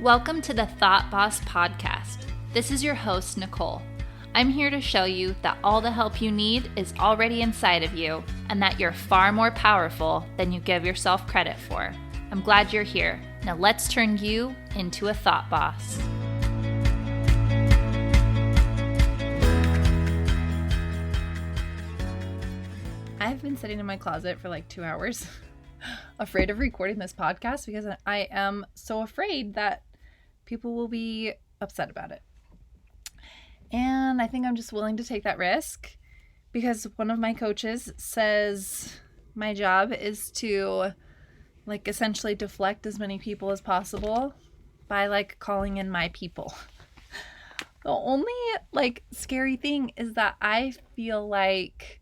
Welcome to the Thought Boss Podcast. This is your host, Nicole. I'm here to show you that all the help you need is already inside of you and that you're far more powerful than you give yourself credit for. I'm glad you're here. Now let's turn you into a thought boss. I've been sitting in my closet for like 2 hours, afraid of recording this podcast because I am so afraid that people will be upset about it. And I think I'm just willing to take that risk because one of my coaches says my job is to essentially deflect as many people as possible by calling in my people. The only scary thing is that I feel like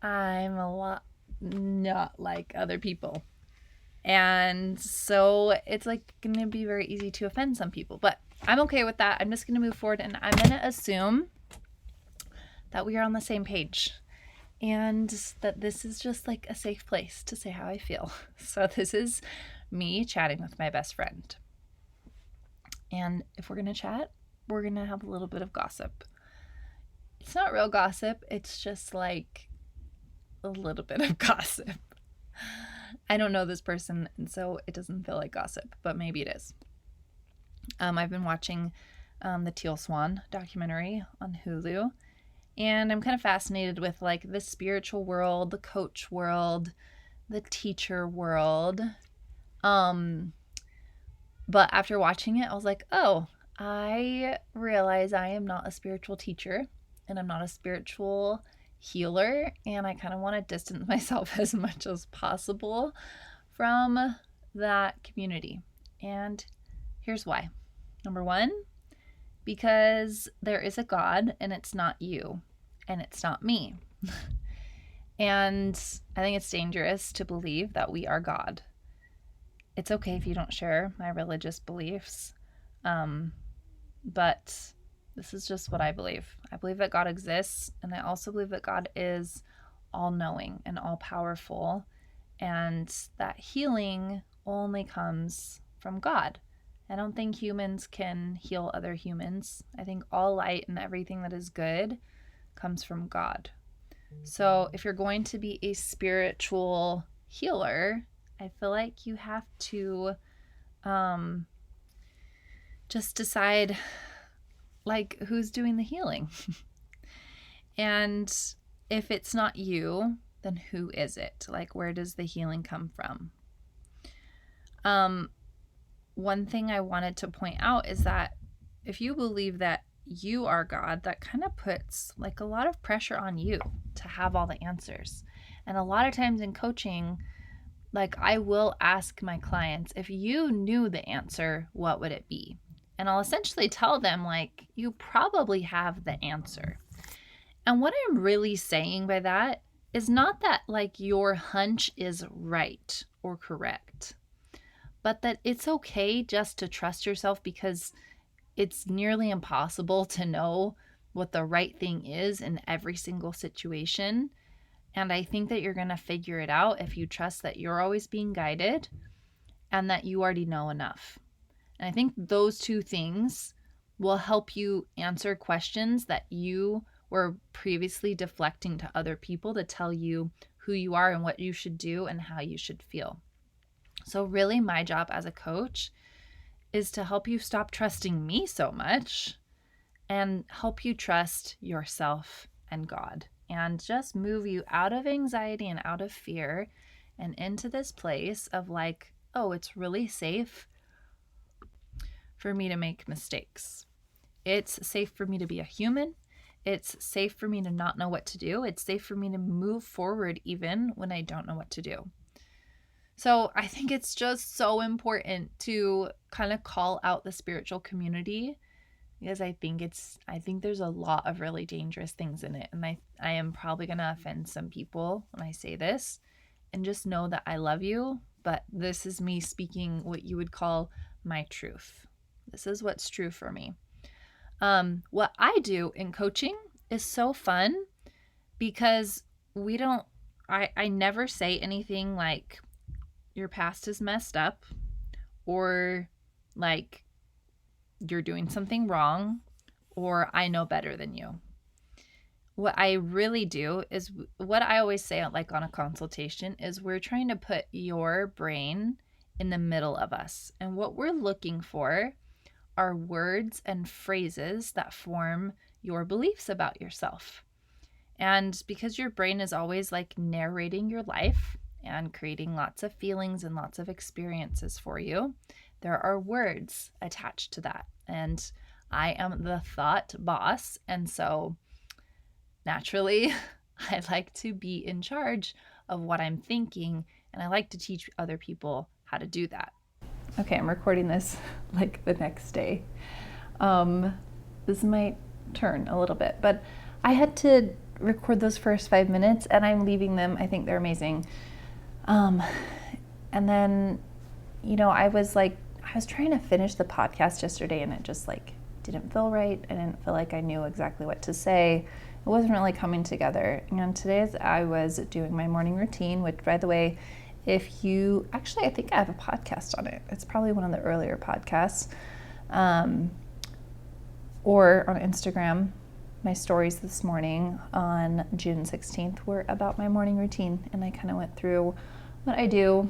I'm a lot not like other people. And so it's going to be very easy to offend some people, but I'm okay with that. I'm just going to move forward and I'm going to assume that we are on the same page and that this is just a safe place to say how I feel. So this is me chatting with my best friend. And if we're going to chat, we're going to have a little bit of gossip. It's not real gossip. It's just a little bit of gossip. I don't know this person, and so it doesn't feel like gossip, but maybe it is. I've been watching the Teal Swan documentary on Hulu, and I'm kind of fascinated with the spiritual world, the coach world, the teacher world. But after watching it, I was like, oh, I realize I am not a spiritual teacher, and I'm not a spiritual healer, and I kind of want to distance myself as much as possible from that community. And here's why. Number one, because there is a God and it's not you and it's not me. And I think it's dangerous to believe that we are God. It's okay if you don't share my religious beliefs, but this is just what I believe. I believe that God exists, and I also believe that God is all-knowing and all-powerful, and that healing only comes from God. I don't think humans can heal other humans. I think all light and everything that is good comes from God. So if you're going to be a spiritual healer, I feel like you have to just decide who's doing the healing. And if it's not you, then who is it? Where does the healing come from? One thing I wanted to point out is that if you believe that you are God, that kind of puts a lot of pressure on you to have all the answers. And a lot of times in coaching, I will ask my clients, if you knew the answer, what would it be? And I'll essentially tell them, you probably have the answer. And what I'm really saying by that is not that, your hunch is right or correct, but that it's okay just to trust yourself because it's nearly impossible to know what the right thing is in every single situation. And I think that you're going to figure it out if you trust that you're always being guided and that you already know enough. And I think those two things will help you answer questions that you were previously deflecting to other people to tell you who you are and what you should do and how you should feel. So really my job as a coach is to help you stop trusting me so much and help you trust yourself and God and just move you out of anxiety and out of fear and into this place of oh, it's really safe for me to make mistakes. It's safe for me to be a human. It's safe for me to not know what to do. It's safe for me to move forward even when I don't know what to do. So I think it's just so important to kind of call out the spiritual community because I think there's a lot of really dangerous things in it. And I am probably going to offend some people when I say this, and just know that I love you, but this is me speaking what you would call my truth. This is what's true for me. What I do in coaching is so fun because I never say anything like your past is messed up or you're doing something wrong, or I know better than you. What I really do is what I always say, like on a consultation, is we're trying to put your brain in the middle of us. And what we're looking for are words and phrases that form your beliefs about yourself. And because your brain is always like narrating your life and creating lots of feelings and lots of experiences for you, there are words attached to that. And I am the thought boss. And so naturally, I like to be in charge of what I'm thinking, and I like to teach other people how to do that. Okay, I'm recording this like the next day. This might turn a little bit, but I had to record those first 5 minutes, and I'm leaving them. I think they're amazing. And then, I was trying to finish the podcast yesterday, and it just like didn't feel right. I didn't feel like I knew exactly what to say. It wasn't really coming together. And today, as I was doing my morning routine, which, by the way, I think I have a podcast on it. It's probably one of the earlier podcasts. Or on Instagram, my stories this morning on June 16th were about my morning routine. And I kind of went through what I do.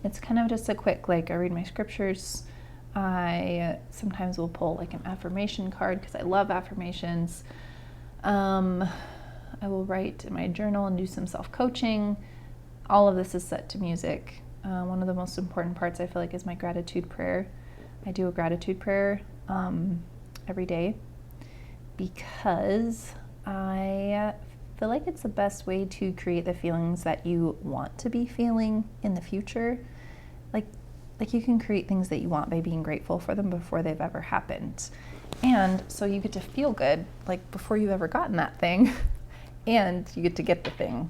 It's kind of just a quick, I read my scriptures. I sometimes will pull an affirmation card because I love affirmations. I will write in my journal and do some self-coaching. All of this is set to music. One of the most important parts, I feel like, is my gratitude prayer. I do a gratitude prayer every day because I feel like it's the best way to create the feelings that you want to be feeling in the future. Like you can create things that you want by being grateful for them before they've ever happened. And so you get to feel good before you've ever gotten that thing, and you get to get the thing.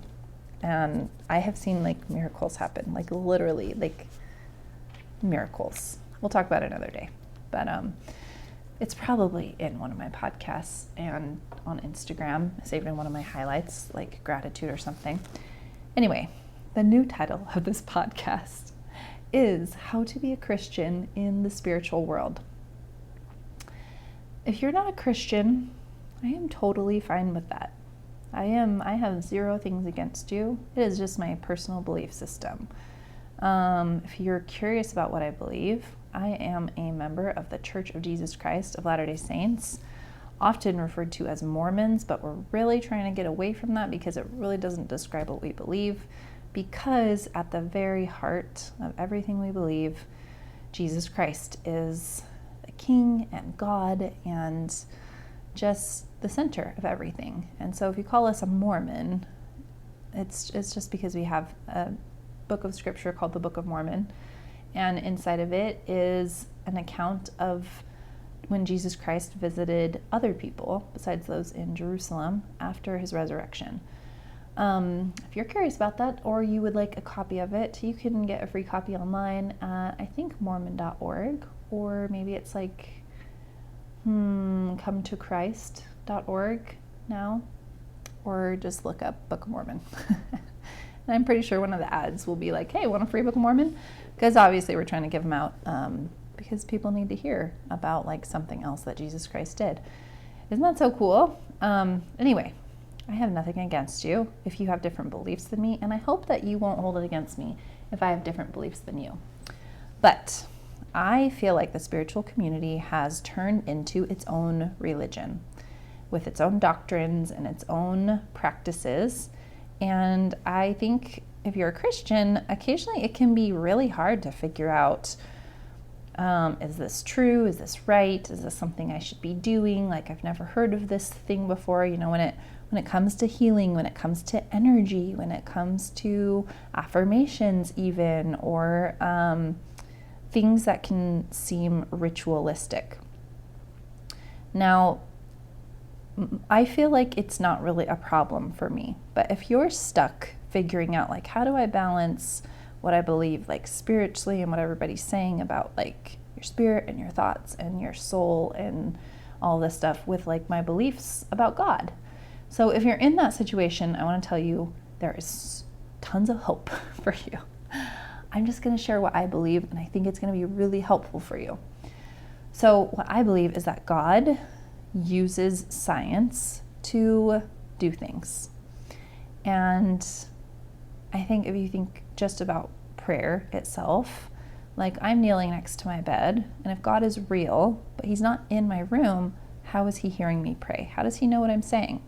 And I have seen miracles happen, literally miracles. We'll talk about it another day, but it's probably in one of my podcasts and on Instagram, saved in one of my highlights, like gratitude or something. Anyway, the new title of this podcast is How to Be a Christian in the Spiritual World. If you're not a Christian, I am totally fine with that. I have zero things against you. It is just my personal belief system. If you're curious about what I believe, I am a member of the Church of Jesus Christ of Latter-day Saints, often referred to as Mormons, but we're really trying to get away from that because it really doesn't describe what we believe, because at the very heart of everything we believe, Jesus Christ is the King and God and just the center of everything. And so if you call us a Mormon, it's just because we have a book of scripture called the Book of Mormon, and inside of it is an account of when Jesus Christ visited other people besides those in Jerusalem after his resurrection. If you're curious about that, or you would like a copy of it, you can get a free copy online at, I think, mormon.org, or maybe it's cometochrist.org now, or just look up Book of Mormon. And I'm pretty sure one of the ads will be like, hey, want a free Book of Mormon? Because obviously we're trying to give them out because people need to hear about something else that Jesus Christ did. Isn't that so cool? Anyway, I have nothing against you if you have different beliefs than me, and I hope that you won't hold it against me if I have different beliefs than you. But I feel like the spiritual community has turned into its own religion with its own doctrines and its own practices. And I think if you're a Christian, occasionally it can be really hard to figure out, is this true? Is this right? Is this something I should be doing? I've never heard of this thing before. When it comes to healing, when it comes to energy, when it comes to affirmations even, or things that can seem ritualistic. Now, I feel like it's not really a problem for me, but if you're stuck figuring out how do I balance what I believe spiritually and what everybody's saying about your spirit and your thoughts and your soul and all this stuff with my beliefs about God. So if you're in that situation, I want to tell you there is tons of hope for you. I'm just going to share what I believe, and I think it's going to be really helpful for you. So what I believe is that God uses science to do things. And I think if you think just about prayer itself, like I'm kneeling next to my bed, and if God is real, but he's not in my room, how is he hearing me pray? How does he know what I'm saying?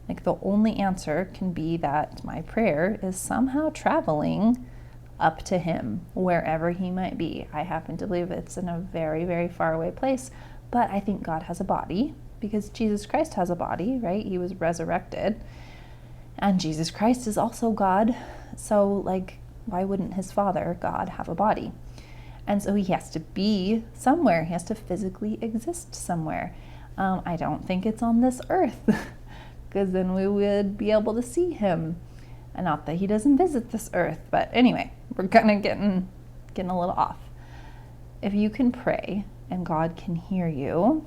Like the only answer can be that my prayer is somehow traveling up to him, wherever he might be. I happen to believe it's in a very, very far away place, but I think God has a body because Jesus Christ has a body, right? He was resurrected, and Jesus Christ is also God. So like, why wouldn't his Father, God, have a body? And so he has to be somewhere. He has to physically exist somewhere. I don't think it's on this earth because then we would be able to see him. And not that he doesn't visit this earth, but anyway, we're kind of getting a little off. If you can pray and God can hear you,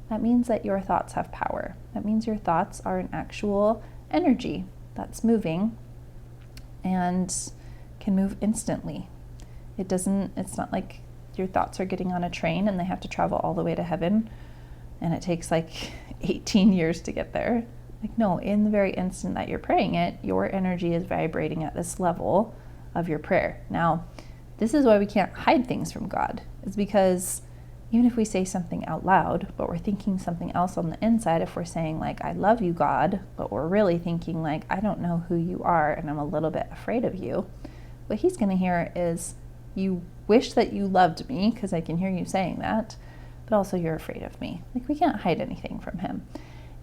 that means that your thoughts have power. That means your thoughts are an actual energy that's moving and can move instantly. It's not like your thoughts are getting on a train and they have to travel all the way to heaven and it takes like 18 years to get there. Like, no, in the very instant that you're praying it, your energy is vibrating at this level of your prayer. Now, this is why we can't hide things from God. It's because even if we say something out loud, but we're thinking something else on the inside, if we're saying like, I love you, God, but we're really thinking like, I don't know who you are and I'm a little bit afraid of you, what he's going to hear is, you wish that you loved me, because I can hear you saying that, but also you're afraid of me. Like, we can't hide anything from him.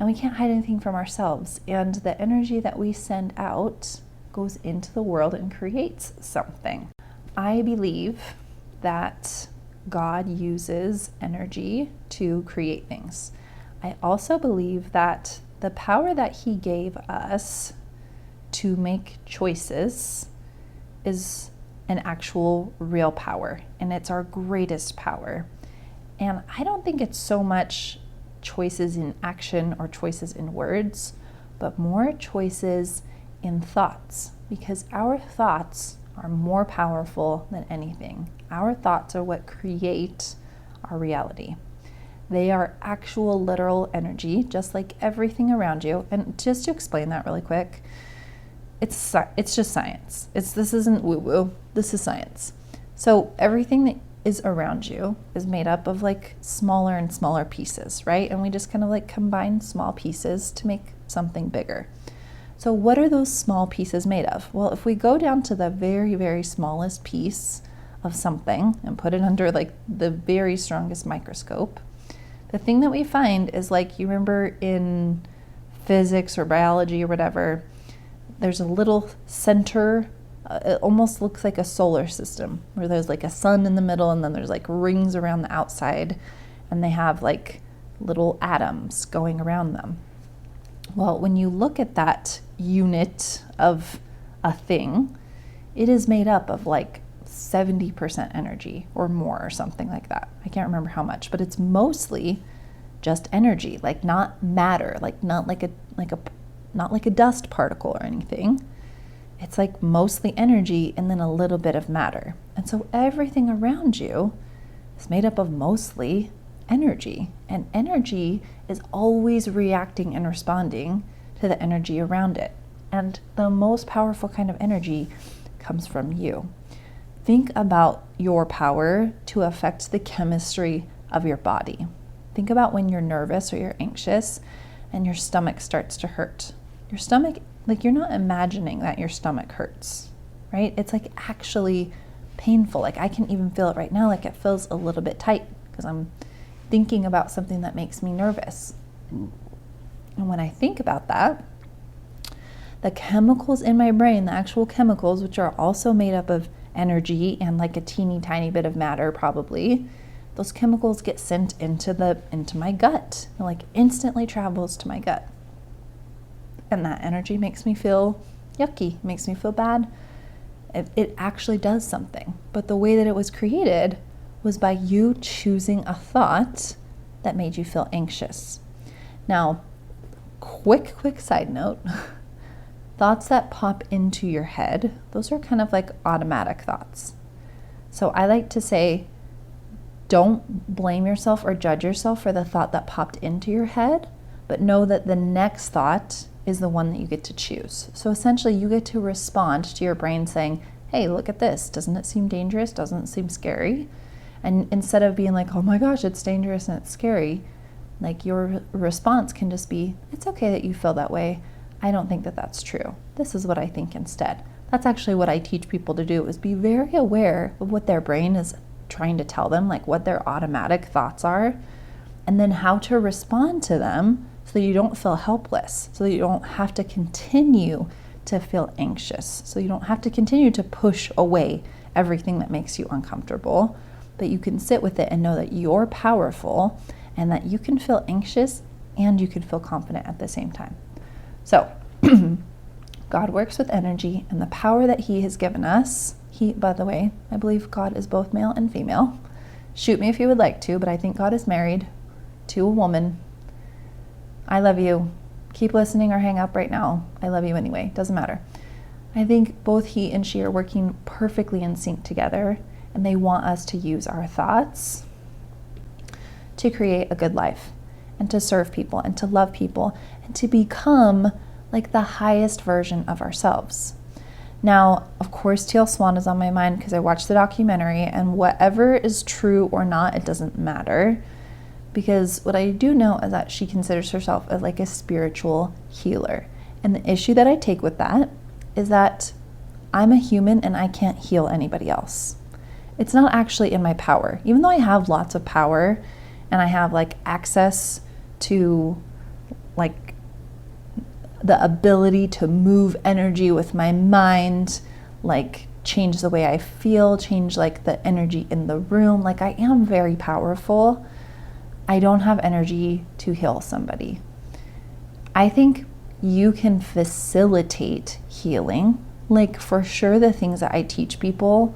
And we can't hide anything from ourselves. And the energy that we send out goes into the world and creates something. I believe that God uses energy to create things. I also believe that the power that he gave us to make choices is an actual real power, and it's our greatest power. And I don't think it's so much choices in action or choices in words, but more choices in thoughts, because our thoughts are more powerful than anything. Our thoughts are what create our reality. They are actual literal energy, just like everything around you. And just to explain that really quick, it's just science. This isn't woo-woo, this is science. So everything that is around you is made up of like smaller and smaller pieces, right? And we just kind of like combine small pieces to make something bigger. So what are those small pieces made of? Well, if we go down to the very, very smallest piece of something and put it under like the very strongest microscope, the thing that we find is, like, you remember in physics or biology or whatever, there's a little center. It almost looks like a solar system where there's like a sun in the middle and then there's like rings around the outside and they have like little atoms going around them. Well, when you look at that unit of a thing, it is made up of like 70% energy or more or something like that. I can't remember how much, but it's mostly just energy, like not matter, like not like a dust particle or anything. It's like mostly energy and then a little bit of matter. And so everything around you is made up of mostly energy. And energy is always reacting and responding to the energy around it. And the most powerful kind of energy comes from you. Think about your power to affect the chemistry of your body. Think about when you're nervous or you're anxious and your stomach starts to hurt. Your stomach, like, you're not imagining that your stomach hurts, right? It's like actually painful. Like, I can even feel it right now. Like, it feels a little bit tight because I'm thinking about something that makes me nervous. And when I think about that, the chemicals in my brain, the actual chemicals, which are also made up of energy and like a teeny tiny bit of matter probably, those chemicals get sent into my gut. It like instantly travels to my gut. And that energy makes me feel yucky, makes me feel bad. It actually does something. But the way that it was created was by you choosing a thought that made you feel anxious. Now, quick side note, thoughts that pop into your head, those are kind of like automatic thoughts. So I like to say, don't blame yourself or judge yourself for the thought that popped into your head, but know that the next thought is the one that you get to choose. So essentially, you get to respond to your brain saying, hey, look at this. Doesn't it seem dangerous? Doesn't it seem scary? And instead of being like, oh my gosh, it's dangerous and it's scary, like your response can just be, it's okay that you feel that way. I don't think that that's true. This is what I think instead. That's actually what I teach people to do, is be very aware of what their brain is trying to tell them, like what their automatic thoughts are, and then how to respond to them so that you don't feel helpless, so that you don't have to continue to feel anxious, so you don't have to continue to push away everything that makes you uncomfortable, but you can sit with it and know that you're powerful and that you can feel anxious and you can feel confident at the same time. So God works with energy, and the power that he has given us, by the way, I believe God is both male and female. Shoot me if you would like to, but I think God is married to a woman. I love you. Keep listening or hang up right now. I love you anyway. Doesn't matter. I think both he and she are working perfectly in sync together, and they want us to use our thoughts to create a good life and to serve people and to love people and to become like the highest version of ourselves. Now, of course, Teal Swan is on my mind because I watched the documentary, and whatever is true or not, it doesn't matter, because what I do know is that she considers herself as like a spiritual healer. And the issue that I take with that is that I'm a human and I can't heal anybody else. It's not actually in my power. Even though I have lots of power and I have like access to like the ability to move energy with my mind, like change the way I feel, change like the energy in the room. Like I am very powerful. I don't have energy to heal somebody. I think you can facilitate healing. Like for sure, the things that I teach people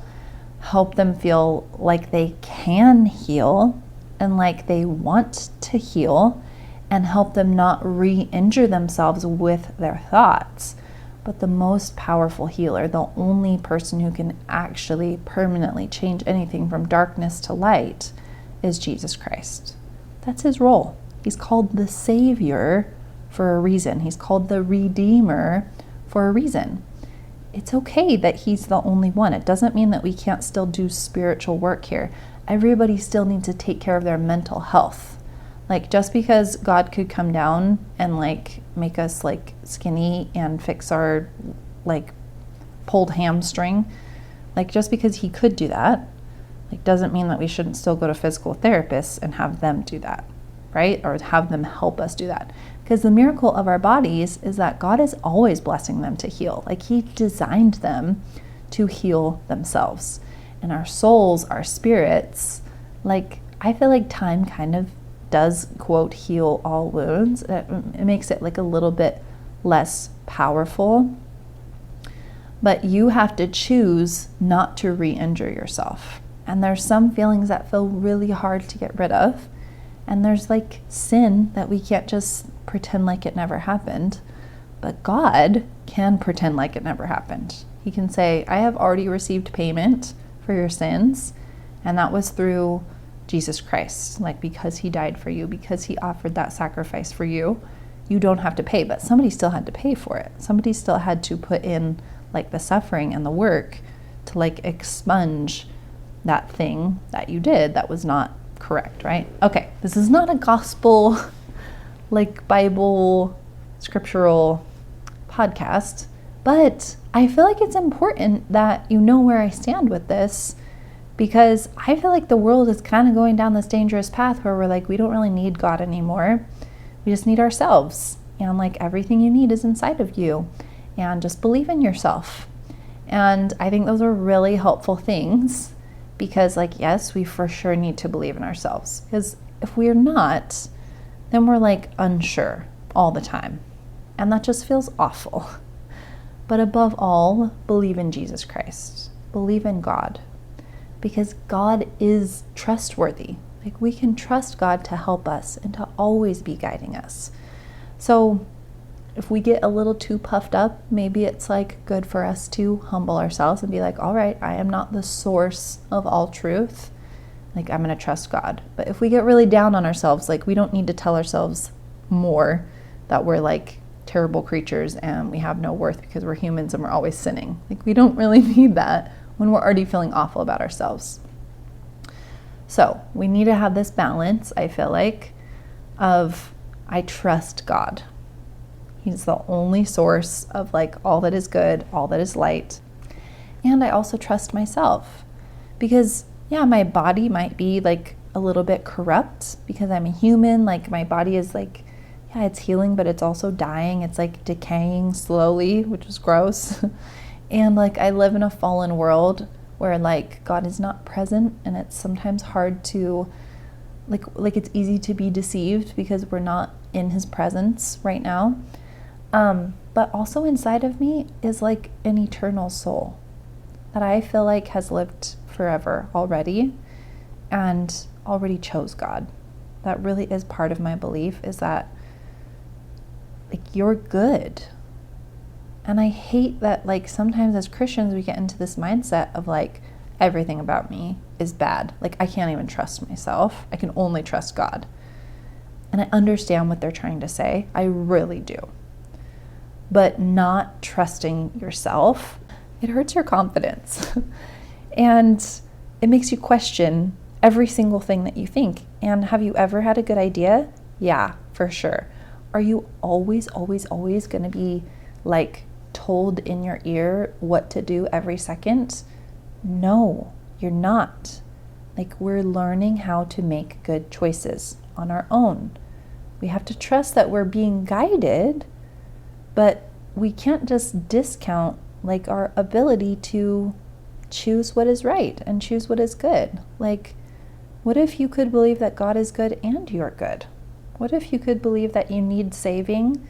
help them feel like they can heal and like they want to heal, and help them not re-injure themselves with their thoughts. But the most powerful healer, the only person who can actually permanently change anything from darkness to light, is Jesus Christ. That's his role. He's called the Savior for a reason. He's called the Redeemer for a reason. It's okay that he's the only one. It doesn't mean that we can't still do spiritual work here. Everybody still needs to take care of their mental health. Like just because God could come down and like make us like skinny and fix our like pulled hamstring, like just because he could do that, like doesn't mean that we shouldn't still go to physical therapists and have them do that, right? Or have them help us do that. Because the miracle of our bodies is that God is always blessing them to heal. Like he designed them to heal themselves. And our souls, our spirits, like I feel like time kind of does, quote, heal all wounds. It makes it like a little bit less powerful. But you have to choose not to re-injure yourself. And there's some feelings that feel really hard to get rid of. And there's like sin that we can't just pretend like it never happened. But God can pretend like it never happened. He can say, I have already received payment for your sins. And that was through Jesus Christ, like because he died for you, because he offered that sacrifice for you, you don't have to pay, but somebody still had to pay for it. Somebody still had to put in like the suffering and the work to like expunge that thing that you did that was not correct, right? Okay, this is not a gospel, like Bible, scriptural podcast, but I feel like it's important that you know where I stand with this, because I feel like the world is kind of going down this dangerous path where we're like, we don't really need God anymore. We just need ourselves. And like everything you need is inside of you. And just believe in yourself. And I think those are really helpful things, because like, yes, we for sure need to believe in ourselves. Because if we're not, then we're like unsure all the time. And that just feels awful. But above all, believe in Jesus Christ. Believe in God. Because God is trustworthy. Like we can trust God to help us and to always be guiding us. So if we get a little too puffed up, maybe it's like good for us to humble ourselves and be like, all right, I am not the source of all truth. like, I'm going to trust God. But if we get really down on ourselves, like, we don't need to tell ourselves more that we're like terrible creatures and we have no worth because we're humans and we're always sinning. Like, we don't really need that when we're already feeling awful about ourselves. So we need to have this balance, I feel like, of I trust God. He's the only source of like all that is good, all that is light. And I also trust myself because, yeah, my body might be like a little bit corrupt because I'm a human. Like, my body is like, yeah, it's healing, but it's also dying. It's like decaying slowly, which is gross. And like, I live in a fallen world where like God is not present, and it's sometimes hard to like it's easy to be deceived because we're not in his presence right now. But also inside of me is like an eternal soul that I feel like has lived forever already and already chose God. That really is part of my belief, is that like, you're good. And I hate that like sometimes as Christians we get into this mindset of like everything about me is bad. Like, I can't even trust myself. I can only trust God. And I understand what they're trying to say. I really do. But not trusting yourself, it hurts your confidence. And it makes you question every single thing that you think. And have you ever had a good idea? Yeah, for sure. Are you always going to be like told in your ear what to do every second? No, you're not. Like, we're learning how to make good choices on our own. We have to trust that we're being guided, but we can't just discount like our ability to choose what is right and choose what is good. Like, what if you could believe that God is good and you're good? What if you could believe that you need saving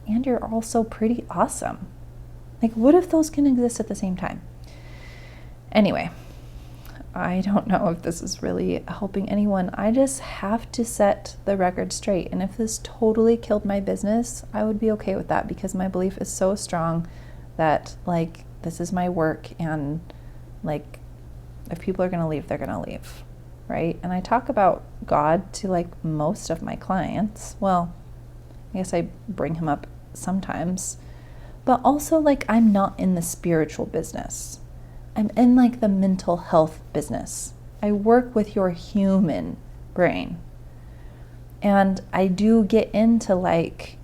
and you're also pretty awesome? Like, what if those can exist at the same time? Anyway, I don't know if this is really helping anyone. I just have to set the record straight. And if this totally killed my business, I would be okay with that, because my belief is so strong that like, this is my work, and like, if people are going to leave, they're going to leave, right? And I talk about God to like most of my clients. Well, I guess I bring him up sometimes, but also like, I'm not in the spiritual business. I'm in like the mental health business. I work with your human brain. And I do get into like,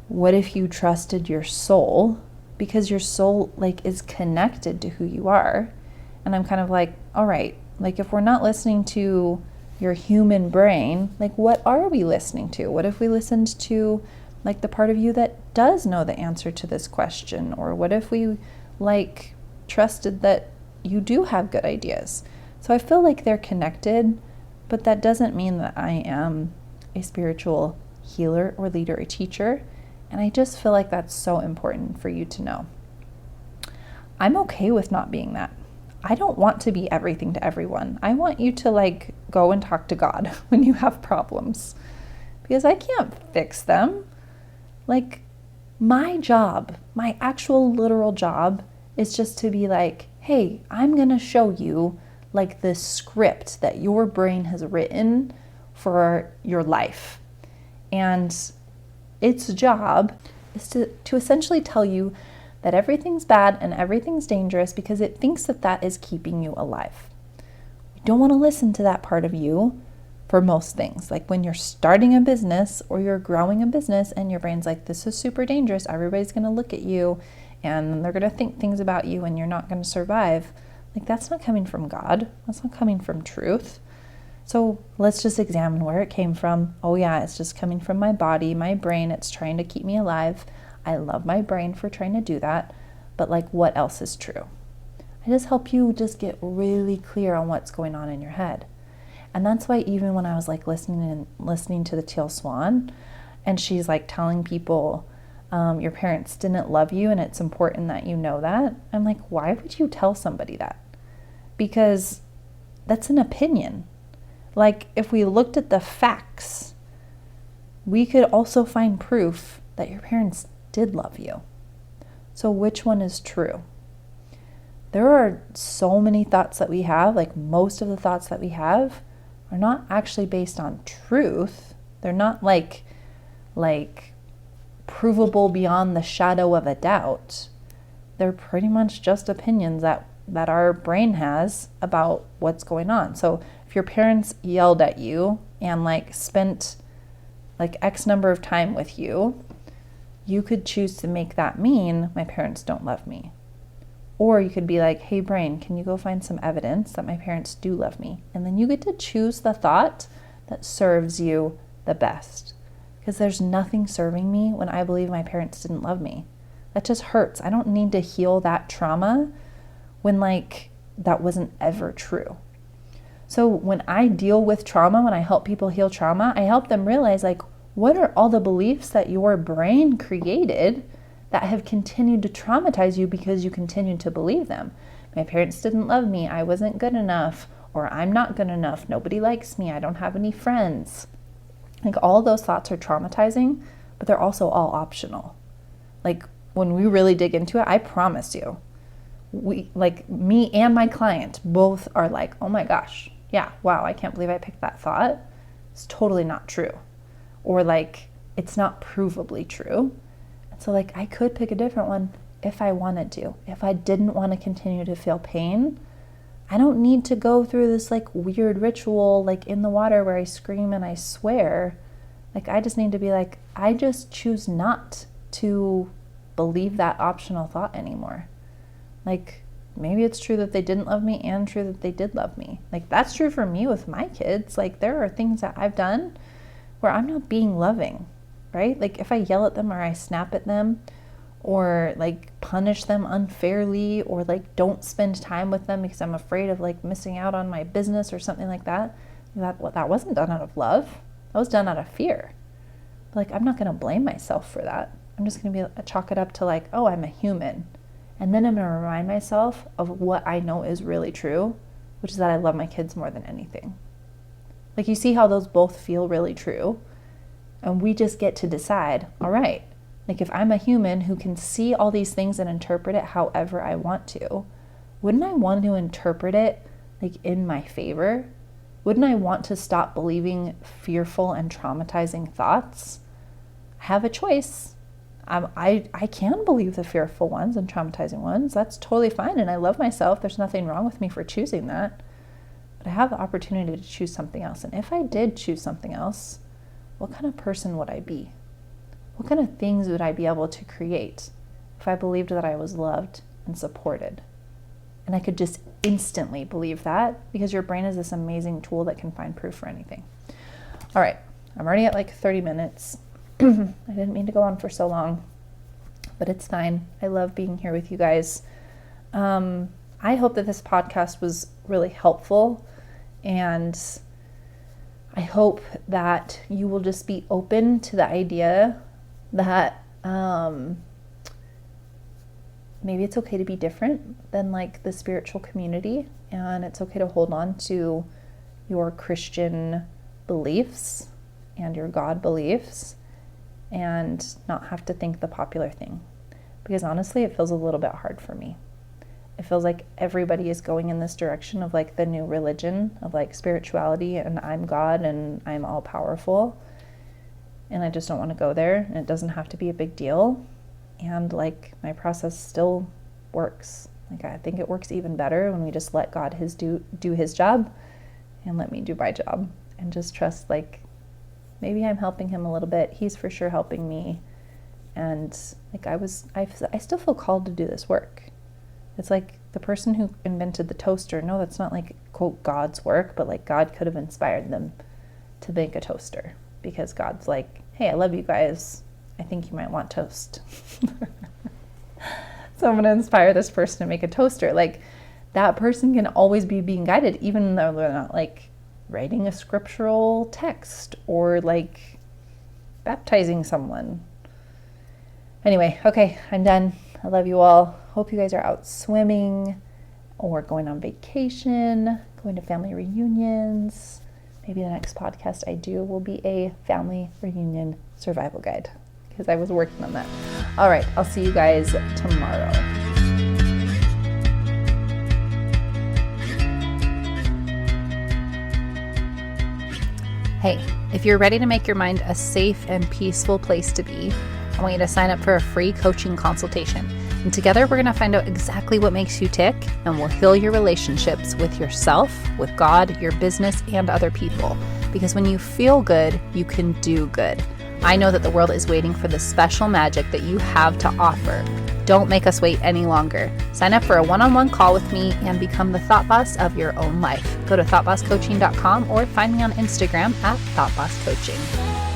what if you trusted your soul? Because your soul like is connected to who you are. And I'm kind of like, all right, like, if we're not listening to your human brain, like, what are we listening to? What if we listened to like the part of you that does know the answer to this question? Or what if we like trusted that you do have good ideas? So I feel like they're connected, but that doesn't mean that I am a spiritual healer or leader or teacher. And I just feel like that's so important for you to know. I'm okay with not being that. I don't want to be everything to everyone. I want you to like go and talk to God when you have problems, because I can't fix them. Like, my job, my actual literal job, is just to be like, hey, I'm going to show you like the script that your brain has written for your life. And its job is to essentially tell you that everything's bad and everything's dangerous because it thinks that that is keeping you alive. You don't want to listen to that part of you for most things. Like when you're starting a business or you're growing a business and your brain's like, this is super dangerous. Everybody's going to look at you and they're going to think things about you and you're not going to survive. Like, that's not coming from God. That's not coming from truth. So let's just examine where it came from. Oh yeah, it's just coming from my body, my brain. It's trying to keep me alive. I love my brain for trying to do that. But like, what else is true? I just help you just get really clear on what's going on in your head. And that's why even when I was like listening to the Teal Swan, and she's like telling people, your parents didn't love you and it's important that you know that. I'm like, why would you tell somebody that? Because that's an opinion. Like, if we looked at the facts, we could also find proof that your parents did love you. So which one is true? there are so many thoughts that we have, like most of the thoughts that we have are not actually based on truth. They're not like provable beyond the shadow of a doubt. They're pretty much just opinions that our brain has about what's going on. So if your parents yelled at you and like spent like X number of time with you, you could choose to make that mean my parents don't love me. Or you could be like, hey brain, can you go find some evidence that my parents do love me? And then you get to choose the thought that serves you the best. Because there's nothing serving me when I believe my parents didn't love me. That just hurts. I don't need to heal that trauma when like that wasn't ever true. So when I deal with trauma, when I help people heal trauma, I help them realize like, what are all the beliefs that your brain created that have continued to traumatize you because you continued to believe them? My parents didn't love me. I wasn't good enough, or I'm not good enough. Nobody likes me. I don't have any friends. Like all those thoughts are traumatizing, but they're also all optional. Like when we really dig into it, I promise you, we, like me and my client both are like, oh my gosh, yeah, wow, I can't believe I picked that thought. It's totally not true. Or like, it's not provably true. And so like, I could pick a different one if I wanted to. If I didn't want to continue to feel pain, I don't need to go through this like weird ritual, like in the water where I scream and I swear. Like, I just need to be like, I just choose not to believe that optional thought anymore. Like, maybe it's true that they didn't love me and true that they did love me. Like, that's true for me with my kids. Like, there are things that I've done where I'm not being loving, right? Like, if I yell at them or I snap at them or like punish them unfairly or like don't spend time with them because I'm afraid of like missing out on my business or something like that, that wasn't done out of love. That was done out of fear. Like, I'm not going to blame myself for that. I'm just going to chalk it up to like, oh, I'm a human. And then I'm going to remind myself of what I know is really true, which is that I love my kids more than anything. Like, you see how those both feel really true? And we just get to decide, all right, like if I'm a human who can see all these things and interpret it however I want to, wouldn't I want to interpret it like in my favor? Wouldn't I want to stop believing fearful and traumatizing thoughts? I have a choice. I can believe the fearful ones and traumatizing ones. That's totally fine. And I love myself. There's nothing wrong with me for choosing that. But I have the opportunity to choose something else. And if I did choose something else, what kind of person would I be? What kind of things would I be able to create if I believed that I was loved and supported? And I could just instantly believe that, because your brain is this amazing tool that can find proof for anything. All right, I'm already at like 30 minutes. I didn't mean to go on for so long, but it's fine. I love being here with you guys. I hope that this podcast was really helpful, and I hope that you will just be open to the idea that maybe it's okay to be different than like the spiritual community, and it's okay to hold on to your Christian beliefs and your God beliefs and not have to think the popular thing. Because honestly, it feels a little bit hard for me. It feels like everybody is going in this direction of like the new religion of like spirituality and I'm God and I'm all powerful. And I just don't want to go there, and it doesn't have to be a big deal. And like my process still works. Like I think it works even better when we just let God do his job and let me do my job, and just trust like maybe I'm helping him a little bit. He's for sure helping me. And like I still feel called to do this work. It's like the person who invented the toaster. No, that's not like quote God's work, but like God could have inspired them to make a toaster. Because God's like, hey, I love you guys. I think you might want toast. So I'm going to inspire this person to make a toaster. Like that person can always be being guided, even though they're not like writing a scriptural text or like baptizing someone. Anyway, okay, I'm done. I love you all. Hope you guys are out swimming or going on vacation, going to family reunions. Maybe the next podcast I do will be a family reunion survival guide, because I was working on that. All right, I'll see you guys tomorrow. Hey, if you're ready to make your mind a safe and peaceful place to be, I want you to sign up for a free coaching consultation. And together we're going to find out exactly what makes you tick, and we'll heal your relationships with yourself, with God, your business, and other people. Because when you feel good, you can do good. I know that the world is waiting for the special magic that you have to offer. Don't make us wait any longer. Sign up for a one-on-one call with me and become the thought boss of your own life. Go to thoughtbosscoaching.com or find me on Instagram at thoughtbosscoaching.